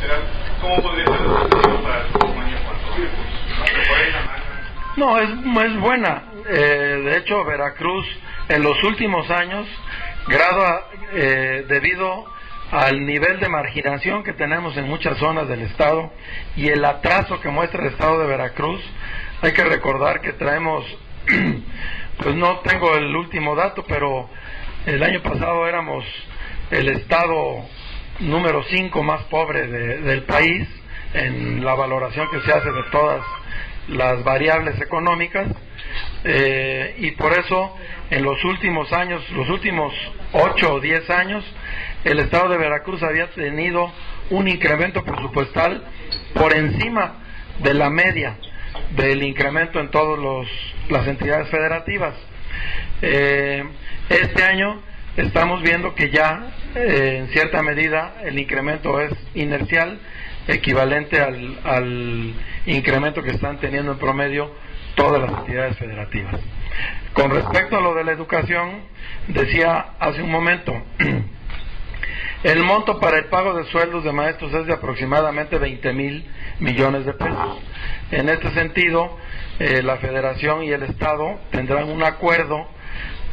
federal, ¿cómo podría ser el objetivo para el próximo año No, es buena. De hecho, Veracruz en los últimos años, debido al nivel de marginación que tenemos en muchas zonas del estado y el atraso que muestra el estado de Veracruz, hay que recordar que traemos, pues no tengo el último dato, pero el año pasado éramos el estado número 5 más pobre del país en la valoración que se hace de todas las variables económicas, y por eso en los últimos años, los últimos 8 o 10 años, el estado de Veracruz había tenido un incremento presupuestal por encima de la media del incremento en todas las entidades federativas. Este año estamos viendo que ya en cierta medida el incremento es inercial, equivalente al incremento que están teniendo en promedio todas las entidades federativas. Con respecto a lo de la educación, decía hace un momento, el monto para el pago de sueldos de maestros es de aproximadamente 20,000 millones de pesos. En este sentido, la Federación y el Estado tendrán un acuerdo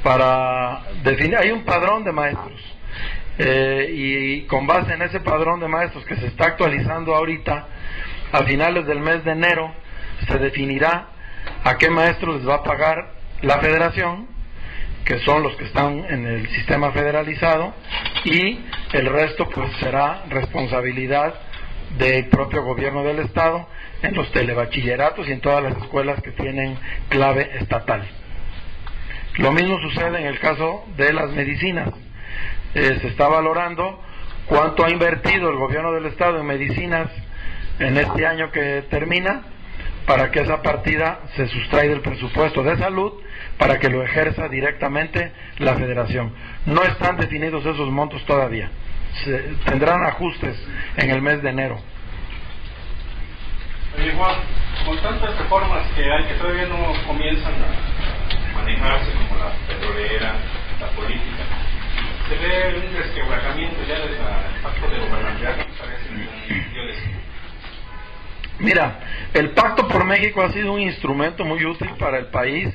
para definir, hay un padrón de maestros, y con base en ese padrón de maestros que se está actualizando ahorita, a finales del mes de enero se definirá a qué maestros les va a pagar la Federación, que son los que están en el sistema federalizado, y el resto pues será responsabilidad del propio gobierno del estado en los telebachilleratos y en todas las escuelas que tienen clave estatal. Lo mismo sucede en el caso de las medicinas. Se está valorando cuánto ha invertido el gobierno del estado en medicinas en este año que termina, para que esa partida se sustraiga del presupuesto de salud para que lo ejerza directamente la Federación. No están definidos esos montos todavía. Tendrán ajustes en el mes de enero. Oye, Juan, con tantas reformas que hay que todavía no comienzan a manejarse, como la petrolera, la política, se ve un resquebrajamiento ya del pacto de gobernabilidad que parece yo les... Mira, el Pacto por México ha sido un instrumento muy útil para el país,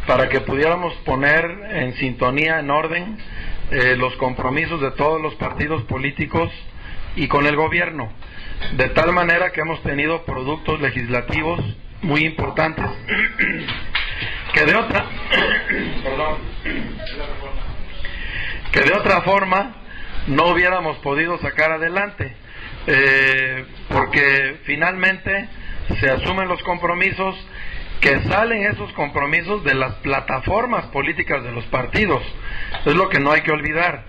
para que pudiéramos poner en sintonía, en orden, los compromisos de todos los partidos políticos y con el gobierno, de tal manera que hemos tenido productos legislativos muy importantes que de otra forma no hubiéramos podido sacar adelante, porque finalmente se asumen los compromisos, que salen esos compromisos de las plataformas políticas de los partidos. Es lo que no hay que olvidar.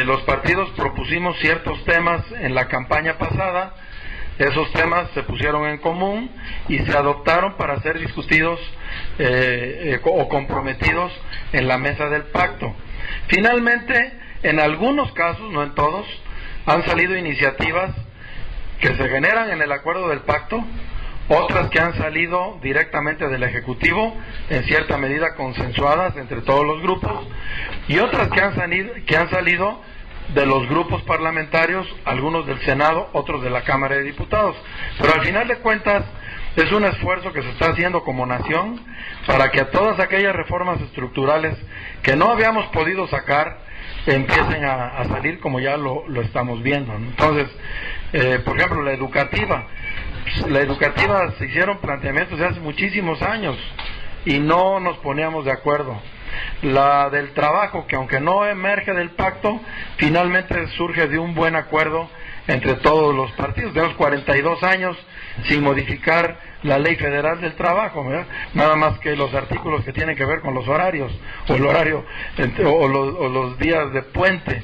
Los partidos propusimos ciertos temas en la campaña pasada, esos temas se pusieron en común y se adoptaron para ser discutidos o comprometidos en la mesa del pacto. Finalmente, en algunos casos, no en todos, han salido iniciativas que se generan en el acuerdo del pacto, otras que han salido directamente del Ejecutivo, en cierta medida consensuadas entre todos los grupos, y otras que han salido de los grupos parlamentarios, algunos del Senado, otros de la Cámara de Diputados. Pero al final de cuentas es un esfuerzo que se está haciendo como nación para que a todas aquellas reformas estructurales que no habíamos podido sacar empiecen a salir, como ya lo estamos viendo, ¿no? Entonces, por ejemplo, la educativa se hicieron planteamientos de hace muchísimos años y no nos poníamos de acuerdo. La del trabajo, que aunque no emerge del pacto, finalmente surge de un buen acuerdo entre todos los partidos. Tenemos 42 años sin modificar la ley federal del trabajo, ¿verdad? Nada más que los artículos que tienen que ver con los horarios, o el horario, o los días de puente.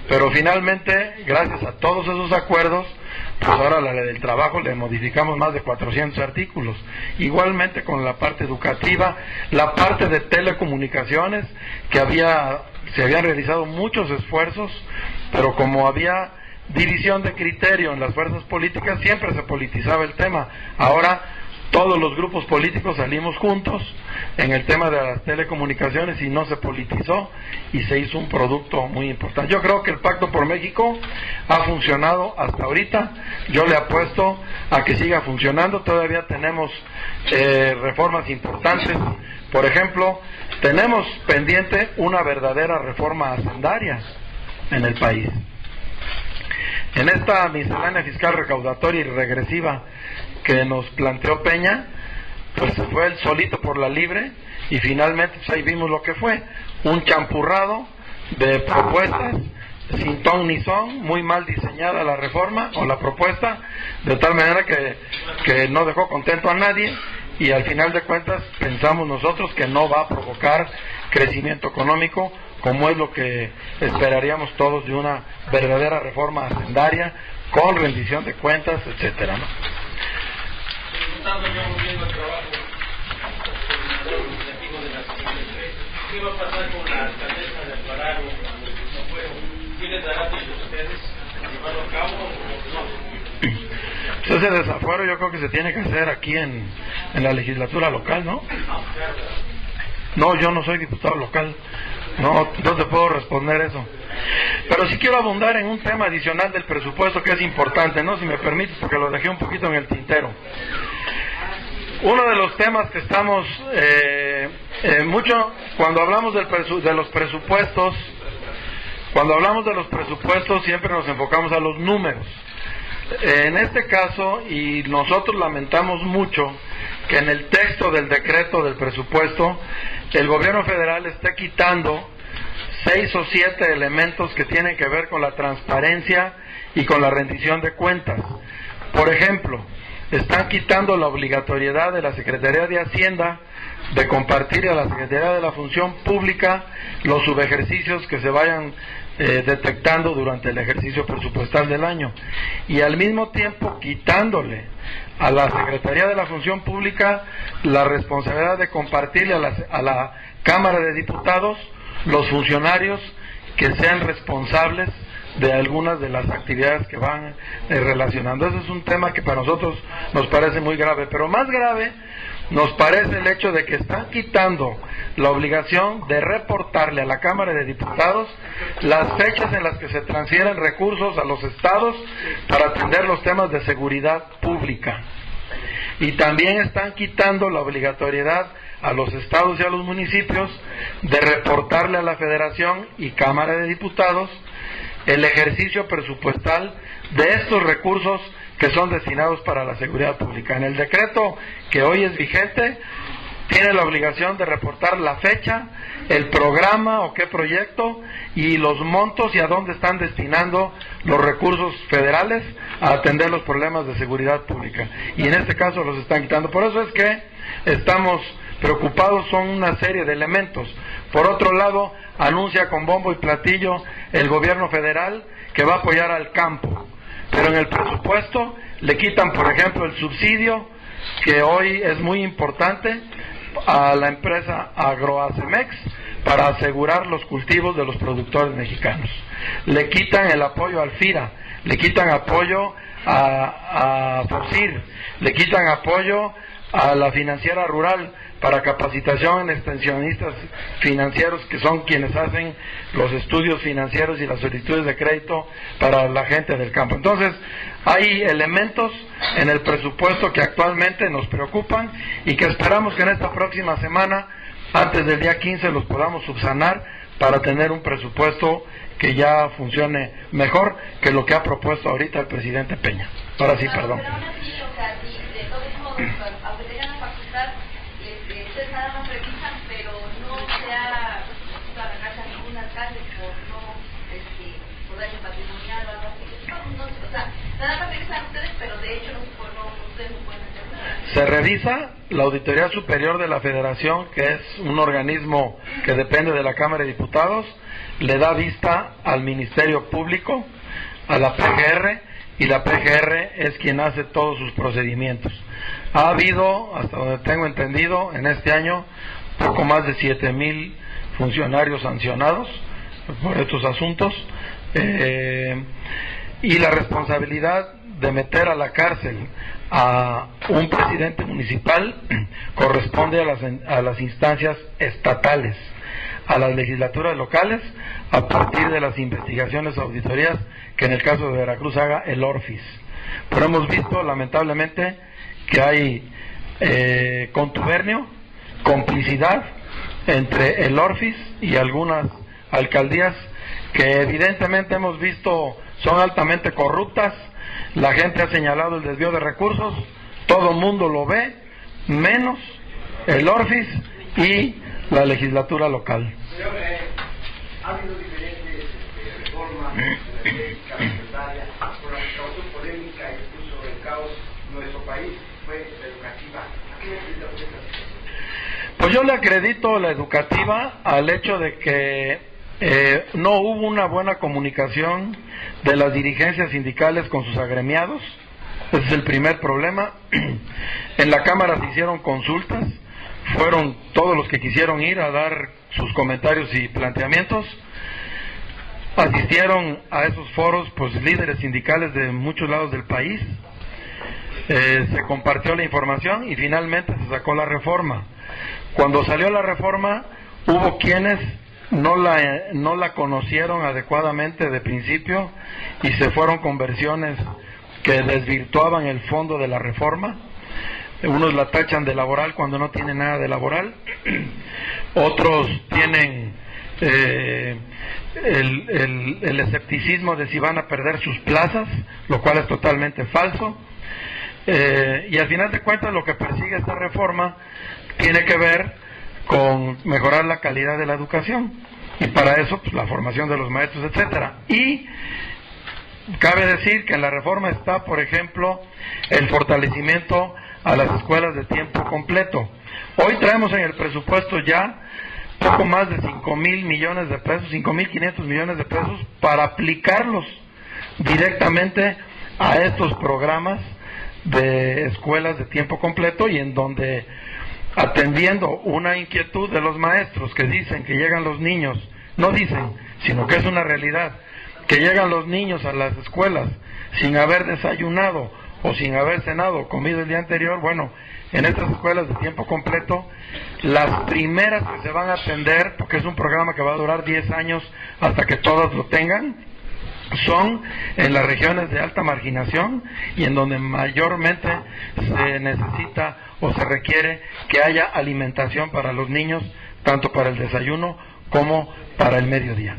Pero finalmente, gracias a todos esos acuerdos, pues ahora la ley del trabajo le modificamos más de 400 artículos. Igualmente con la parte educativa, la parte de telecomunicaciones, que se habían realizado muchos esfuerzos, pero como había división de criterio en las fuerzas políticas, siempre se politizaba el tema. Ahora todos los grupos políticos salimos juntos en el tema de las telecomunicaciones y no se politizó y se hizo un producto muy importante. Yo creo que el Pacto por México ha funcionado hasta ahorita, yo le apuesto a que siga funcionando, todavía tenemos reformas importantes. Por ejemplo, tenemos pendiente una verdadera reforma hacendaria en el país. En esta miscelánea fiscal recaudatoria y regresiva que nos planteó Peña, pues se fue él solito por la libre y finalmente pues ahí vimos lo que fue, un champurrado de propuestas sin ton ni son, muy mal diseñada la reforma o la propuesta, de tal manera que no dejó contento a nadie y al final de cuentas pensamos nosotros que no va a provocar crecimiento económico como es lo que esperaríamos todos de una verdadera reforma hacendaria con rendición de cuentas, etcétera, ¿no? ¿Qué va a pasar con la alcaldesa de Alvarado cuando no fueron? ¿Quiénes darán de ustedes llevarlo a cabo o no? Ese desafuero yo creo que se tiene que hacer aquí en la legislatura local, ¿no? No, yo no soy diputado local, no te puedo responder eso. Pero sí quiero abundar en un tema adicional del presupuesto que es importante, ¿no? Si me permites, porque lo dejé un poquito en el tintero. Uno de los temas que estamos mucho cuando hablamos de los presupuestos, siempre nos enfocamos a los números. En este caso, y nosotros lamentamos mucho que en el texto del decreto del presupuesto el gobierno federal esté quitando 6 o 7 elementos que tienen que ver con la transparencia y con la rendición de cuentas. Por ejemplo, están quitando la obligatoriedad de la Secretaría de Hacienda de compartir a la Secretaría de la Función Pública los subejercicios que se vayan detectando durante el ejercicio presupuestal del año, y al mismo tiempo quitándole a la Secretaría de la Función Pública la responsabilidad de compartirle a la Cámara de Diputados los funcionarios que sean responsables de algunas de las actividades que van relacionando. Ese es un tema que para nosotros nos parece muy grave, pero más grave nos parece el hecho de que están quitando la obligación de reportarle a la Cámara de Diputados las fechas en las que se transfieren recursos a los estados para atender los temas de seguridad pública. Y también están quitando la obligatoriedad a los estados y a los municipios de reportarle a la Federación y Cámara de Diputados el ejercicio presupuestal de estos recursos que son destinados para la seguridad pública. En el decreto que hoy es vigente, tiene la obligación de reportar la fecha, el programa o qué proyecto y los montos y a dónde están destinando los recursos federales a atender los problemas de seguridad pública. Y en este caso los están quitando. Por eso es que estamos preocupados, son una serie de elementos. Por otro lado, anuncia con bombo y platillo el gobierno federal que va a apoyar al campo, pero en el presupuesto le quitan, por ejemplo, el subsidio que hoy es muy importante a la empresa Agroacemex para asegurar los cultivos de los productores mexicanos. Le quitan el apoyo al FIRA, le quitan apoyo a FOSIR, le quitan apoyo a la financiera rural para capacitación en extensionistas financieros, que son quienes hacen los estudios financieros y las solicitudes de crédito para la gente del campo. Entonces, hay elementos en el presupuesto que actualmente nos preocupan y que esperamos que en esta próxima semana, antes del día 15, los podamos subsanar para tener un presupuesto que ya funcione mejor que lo que ha propuesto ahorita el presidente Peña. Ahora sí, perdón. Pero aún así, o sea, si de todos modos, aunque tengan la facultad, ustedes nada más revisan, pero no se ha puesto a la casa ningún alcalde por no por daño patrimonial o algo así. No, o sea, nada más revisan ustedes, pero de hecho ustedes no pueden hacer nada. Se revisa la Auditoría Superior de la Federación, que es un organismo que depende de la Cámara de Diputados, le da vista al Ministerio Público, a la PGR, y la PGR es quien hace todos sus procedimientos. Ha habido, hasta donde tengo entendido, en este año, poco más de 7,000 funcionarios sancionados por estos asuntos, y la responsabilidad de meter a la cárcel a un presidente municipal corresponde a las instancias estatales, a las legislaturas locales, a partir de las investigaciones o auditorías que en el caso de Veracruz haga el ORFIS. Pero hemos visto lamentablemente que hay contubernio, complicidad entre el ORFIS y algunas alcaldías que evidentemente hemos visto son altamente corruptas. La gente ha señalado el desvío de recursos, todo el mundo lo ve, menos el ORFIS y la legislatura local. Señor, ha habido diferentes reformas energéticas, necesarias, por la que causó polémica e incluso el caos en nuestro país, fue la educativa. ¿A qué le acredita usted esta situación? Pues yo le acredito la educativa al hecho de que no hubo una buena comunicación de las dirigencias sindicales con sus agremiados. Ese es el primer problema. En la Cámara se hicieron consultas, fueron todos los que quisieron ir a dar sus comentarios y planteamientos. Asistieron a esos foros pues líderes sindicales de muchos lados del país. Se compartió la información y finalmente se sacó la reforma. Cuando salió la reforma hubo quienes no la conocieron adecuadamente de principio y se fueron con versiones que desvirtuaban el fondo de la reforma. Unos la tachan de laboral cuando no tiene nada de laboral, otros tienen el escepticismo de si van a perder sus plazas, lo cual es totalmente falso. Y al final de cuentas lo que persigue esta reforma tiene que ver con mejorar la calidad de la educación, y para eso pues la formación de los maestros, etcétera. Y cabe decir que en la reforma está, por ejemplo, el fortalecimiento a las escuelas de tiempo completo. Hoy traemos en el presupuesto ya poco más de 5,000 millones de pesos, 5,500 millones de pesos para aplicarlos directamente a estos programas de escuelas de tiempo completo, y en donde, atendiendo una inquietud de los maestros que dicen que llegan los niños, no dicen, sino que es una realidad, que llegan los niños a las escuelas sin haber desayunado o sin haber cenado o comido el día anterior. Bueno, en estas escuelas de tiempo completo, las primeras que se van a atender, porque es un programa que va a durar 10 años hasta que todas lo tengan, son en las regiones de alta marginación y en donde mayormente se necesita o se requiere que haya alimentación para los niños, tanto para el desayuno como para el mediodía.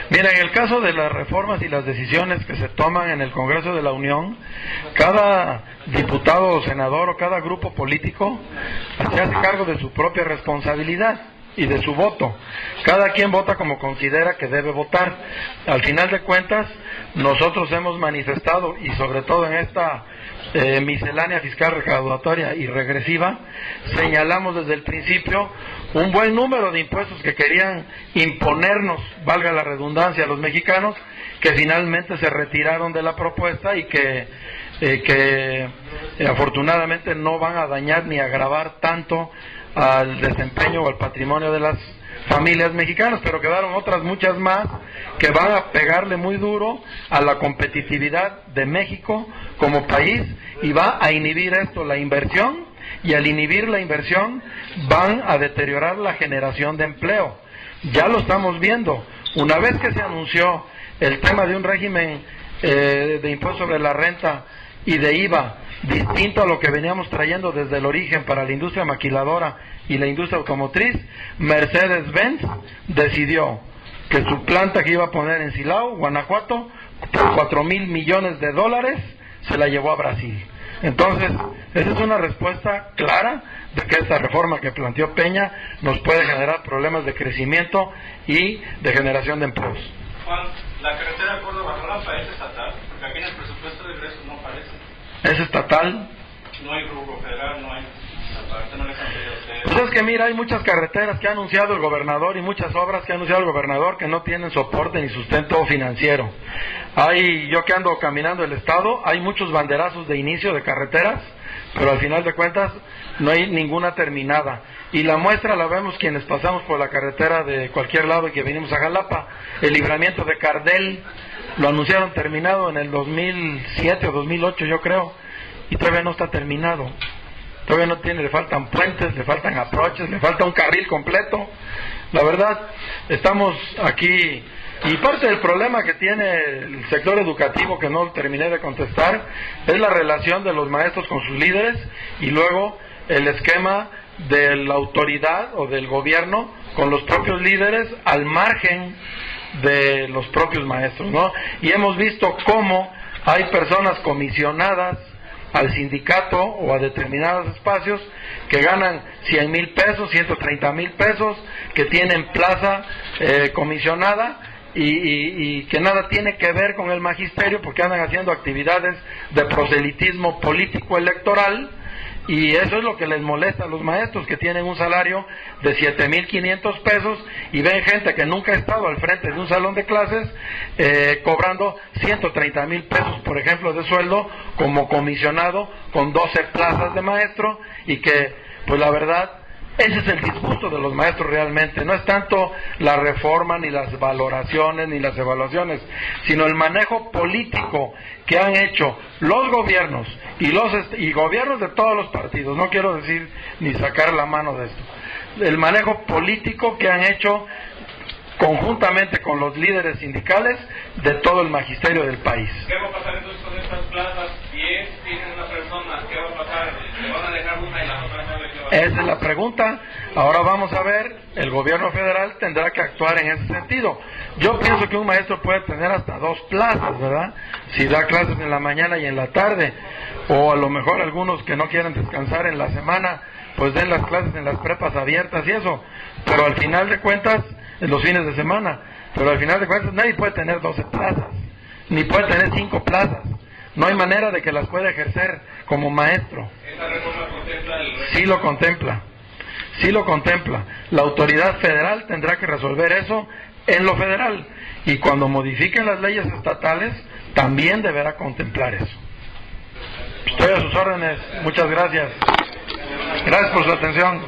Mira, en el caso de las reformas y las decisiones que se toman en el Congreso de la Unión, cada diputado o senador o cada grupo político se hace cargo de su propia responsabilidad y de su voto. Cada quien vota como considera que debe votar. Al final de cuentas, nosotros hemos manifestado, y sobre todo en esta miscelánea fiscal recaudatoria y regresiva, señalamos desde el principio un buen número de impuestos que querían imponernos, valga la redundancia, a los mexicanos, que finalmente se retiraron de la propuesta y que afortunadamente no van a dañar ni agravar tanto al desempeño o al patrimonio de las familias mexicanas, pero quedaron otras muchas más que van a pegarle muy duro a la competitividad de México como país, y va a inhibir esto la inversión, y al inhibir la inversión van a deteriorar la generación de empleo. Ya lo estamos viendo. Una vez que se anunció el tema de un régimen de impuesto sobre la renta y de IVA distinto a lo que veníamos trayendo desde el origen para la industria maquiladora y la industria automotriz, Mercedes-Benz decidió que su planta que iba a poner en Silao, Guanajuato, por 4,000 millones de dólares, se la llevó a Brasil. Entonces, esa es una respuesta clara de que esta reforma que planteó Peña nos puede generar problemas de crecimiento y de generación de empleos. Juan, la carretera Córdoba-Jalapa es estatal, porque aquí en el presupuesto de ingresos no aparece. ¿Es estatal? No hay rubro federal, no hay. Pues es que mira, hay muchas carreteras que ha anunciado el gobernador y muchas obras que ha anunciado el gobernador que no tienen soporte ni sustento financiero. Yo que ando caminando el estado, hay muchos banderazos de inicio de carreteras, pero al final de cuentas no hay ninguna terminada. Y la muestra la vemos quienes pasamos por la carretera de cualquier lado y que venimos a Jalapa. El libramiento de Cardel lo anunciaron terminado en el 2007 o 2008 yo creo, y todavía no está terminado. Todavía no tiene, le faltan puentes, le faltan aproches, le falta un carril completo. La verdad, estamos aquí, y parte del problema que tiene el sector educativo, que no terminé de contestar, es la relación de los maestros con sus líderes, y luego el esquema de la autoridad o del gobierno con los propios líderes al margen de los propios maestros, ¿no? Y hemos visto cómo hay personas comisionadas al sindicato o a determinados espacios que ganan 100,000 pesos, 130,000 pesos, que tienen plaza comisionada y que nada tiene que ver con el magisterio porque andan haciendo actividades de proselitismo político electoral. Y eso es lo que les molesta a los maestros, que tienen un salario de 7,500 pesos y ven gente que nunca ha estado al frente de un salón de clases cobrando 130,000 pesos, por ejemplo, de sueldo como comisionado con 12 plazas de maestro, y que, pues la verdad, ese es el disgusto de los maestros realmente. No es tanto la reforma, ni las valoraciones, ni las evaluaciones, sino el manejo político que han hecho los gobiernos y gobiernos de todos los partidos. No quiero decir ni sacar la mano de esto. El manejo político que han hecho conjuntamente con los líderes sindicales de todo el magisterio del país. ¿Qué va a pasar entonces con estas plazas? 10 tienen una persona, ¿qué va a pasar? ¿Le van a dejar una y la otra no? Esa es la pregunta. Ahora vamos a ver, el gobierno federal tendrá que actuar en ese sentido. Yo pienso que un maestro puede tener hasta 2 plazas, ¿verdad? Si da clases en la mañana y en la tarde, o a lo mejor algunos que no quieren descansar en la semana, pues den las clases en las prepas abiertas y eso, pero al final de cuentas, en los fines de semana, pero al final de cuentas nadie puede tener 12 plazas, ni puede tener 5 plazas. No hay manera de que las pueda ejercer como maestro. ¿Esa reforma contempla el régimen? Sí lo contempla, sí lo contempla. La autoridad federal tendrá que resolver eso en lo federal, y cuando modifiquen las leyes estatales también deberá contemplar eso. Estoy a sus órdenes, muchas gracias. Gracias por su atención.